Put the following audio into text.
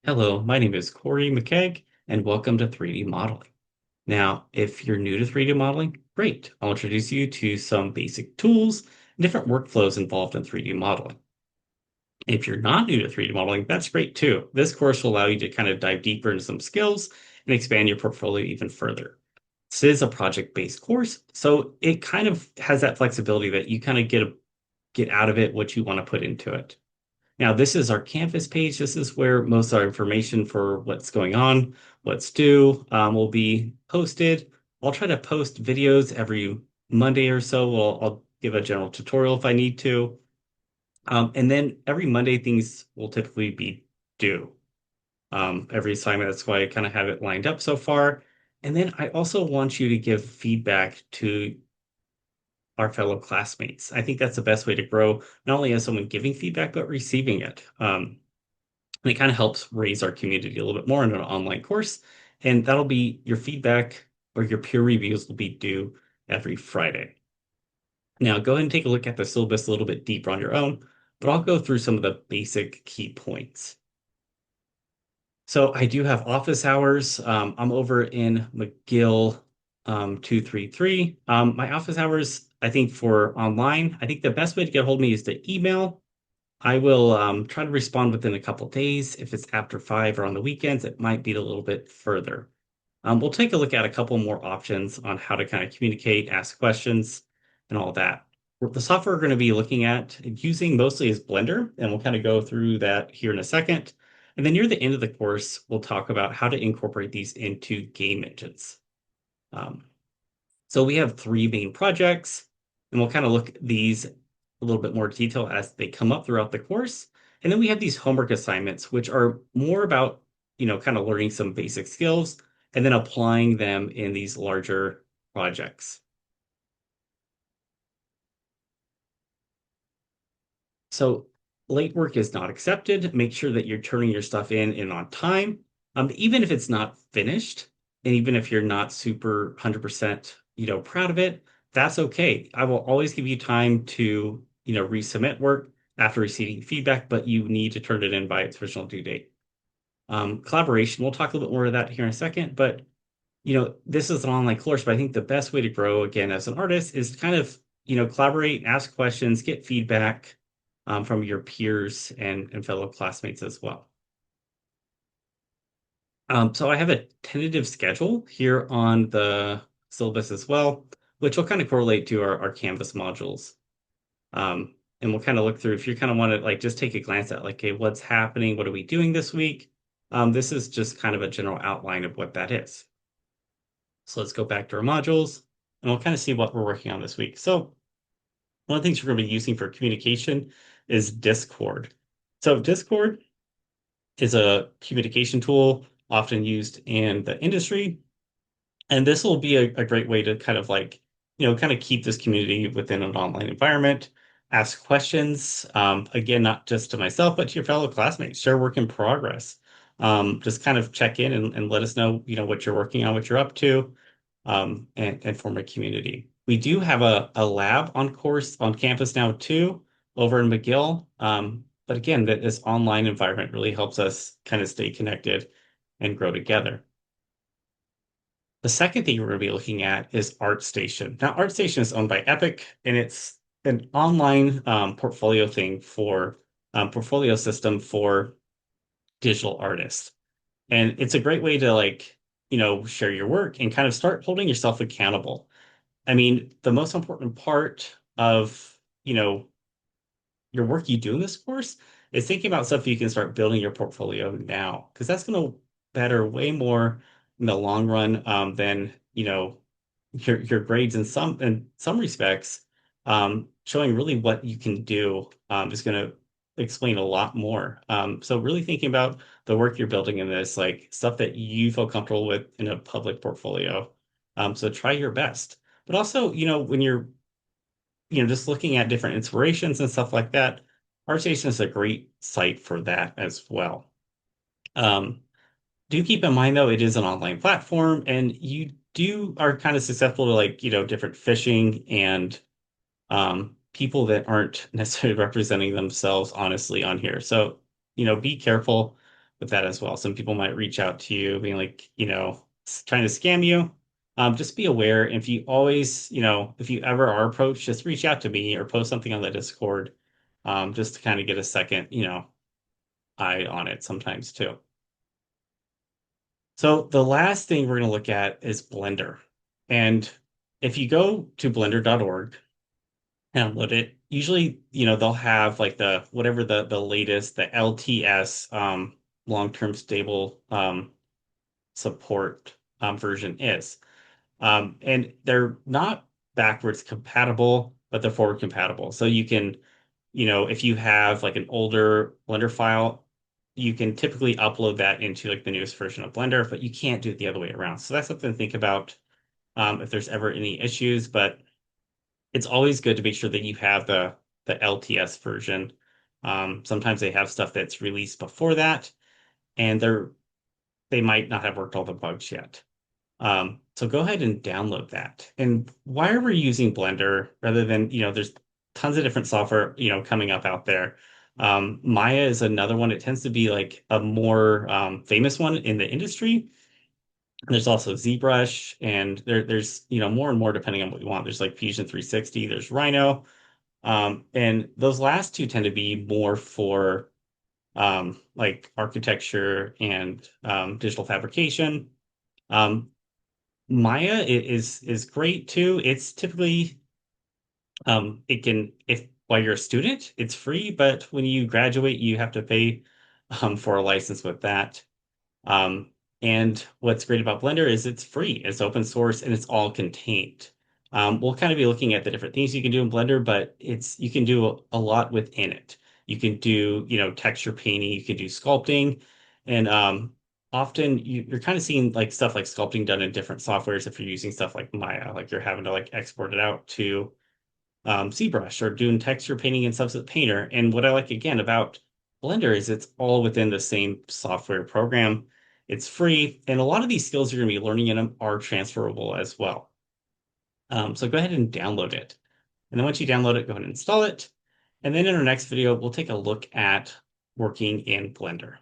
Hello, my name is Corey McKeag, and welcome to 3D modeling. Now, if you're new to 3D modeling, great. I'll introduce you to some basic tools and different workflows involved in 3D modeling. If you're not new to 3D modeling, that's great too. This course will allow you to kind of dive deeper into some skills and expand your portfolio even further. This is a project-based course, so it kind of has that flexibility that you kind of get out of it what you want to put into it. Now, this is our Canvas page. This is where most of our information for what's going on, what's due, will be posted. I'll try to post videos every Monday or so. I'll give a general tutorial if I need to. And then every Monday, things will typically be due. Every assignment, that's why I kind of have it lined up so far. And then I also want you to give feedback to our fellow classmates. I think that's the best way to grow, not only as someone giving feedback, but receiving it. And it kind of helps raise our community a little bit more in an online course. And that'll be your feedback or your peer reviews will be due every Friday. Now, go ahead and take a look at the syllabus a little bit deeper on your own, but I'll go through some of the basic key points. So I do have office hours. I'm over in McGill 233. My office hours, I think for online, I think the best way to get a hold of me is to email. I will try to respond within a couple days. If it's after 5 or on the weekends, it might be a little bit further. We'll take a look at a couple more options on how to kind of communicate, ask questions, and all that. The software we're going to be looking at using mostly is Blender, and we'll kind of go through that here in a second. And then near the end of the course, we'll talk about how to incorporate these into game engines. Um, so we have three main projects, and we'll kind of look at these a little bit more detail as they come up throughout the course. And then we have these homework assignments, which are more about, kind of learning some basic skills and then applying them in these larger projects. So late work is not accepted. Make sure that you're turning your stuff in on time. Even if it's not finished, and even if you're not super 100%, proud of it, that's okay. I will always give you time to, resubmit work after receiving feedback, but you need to turn it in by its original due date. Collaboration, we'll talk a little bit more of that here in a second, but this is an online course, but I think the best way to grow again as an artist is to kind of, collaborate, ask questions, get feedback from your peers and fellow classmates as well. So I have a tentative schedule here on the syllabus as well, which will kind of correlate to our Canvas modules. And we'll kind of look through if you kind of want to like just take a glance at like, okay, what's happening? What are we doing this week? This is just kind of a general outline of what that is. So let's go back to our modules and we'll kind of see what we're working on this week. So one of the things we're going to be using for communication is Discord. So Discord is a communication tool often used in the industry. And this will be a great way to kind of like, kind of keep this community within an online environment, ask questions. Again, not just to myself, but to your fellow classmates, share work in progress. Just kind of check in and let us know, what you're working on, what you're up to, and form a community. We do have a lab on course on campus now too, over in McGill. But again, this online environment really helps us kind of stay connected and grow together. The second thing we're going to be looking at is ArtStation. Now, ArtStation is owned by Epic, and it's an online portfolio thing for portfolio system for digital artists. And it's a great way to like, share your work and kind of start holding yourself accountable. I mean, the most important part of, your work you do in this course is thinking about stuff you can start building your portfolio now, because that's going to better way more in the long run than, your grades in some respects. Showing really what you can do is going to explain a lot more. So really thinking about the work you're building in this, like stuff that you feel comfortable with in a public portfolio. So try your best. But also, when you're just looking at different inspirations and stuff like that, ArtStation is a great site for that as well. Um, do keep in mind though, it is an online platform and you do are kind of susceptible to like, different phishing and people that aren't necessarily representing themselves honestly on here. So, be careful. with that as well. Some people might reach out to you being like, trying to scam you. Just be aware. If you always, if you ever are approached, just reach out to me or post something on the Discord, just to kind of get a second, eye on it sometimes too. So the last thing we're going to look at is Blender. And if you go to blender.org, download it. Usually, they'll have like the whatever the latest, the LTS long-term stable support version is. And they're not backwards compatible, but they're forward compatible. So you can, if you have like an older Blender file, you can typically upload that into like the newest version of Blender, but you can't do it the other way around. So that's something to think about if there's ever any issues. But it's always good to make sure that you have the LTS version. Sometimes they have stuff that's released before that, and they might not have worked all the bugs yet. So go ahead and download that. And why are we using Blender rather than, there's tons of different software, coming up out there. Maya is another one. It tends to be like a more famous one in the industry. There's also ZBrush, and there's, more and more depending on what you want. There's like Fusion 360, there's Rhino. And those last two tend to be more for like architecture and digital fabrication. Um, Maya is great too. It's typically it can if while you're a student, it's free, but when you graduate, you have to pay for a license with that. Um, and what's great about Blender is it's free, it's open source, and it's all contained. We'll kind of be looking at the different things you can do in Blender, but you can do a lot within it. You can do, texture painting, you can do sculpting, and often you're kind of seeing like stuff like sculpting done in different softwares if you're using stuff like Maya, like you're having to like export it out to ZBrush or doing texture painting in Substance Painter. And what I like again about Blender is it's all within the same software program. It's free, and a lot of these skills you're going to be learning in them are transferable as well. So go ahead and download it. And then once you download it, go ahead and install it. And then in our next video, we'll take a look at working in Blender.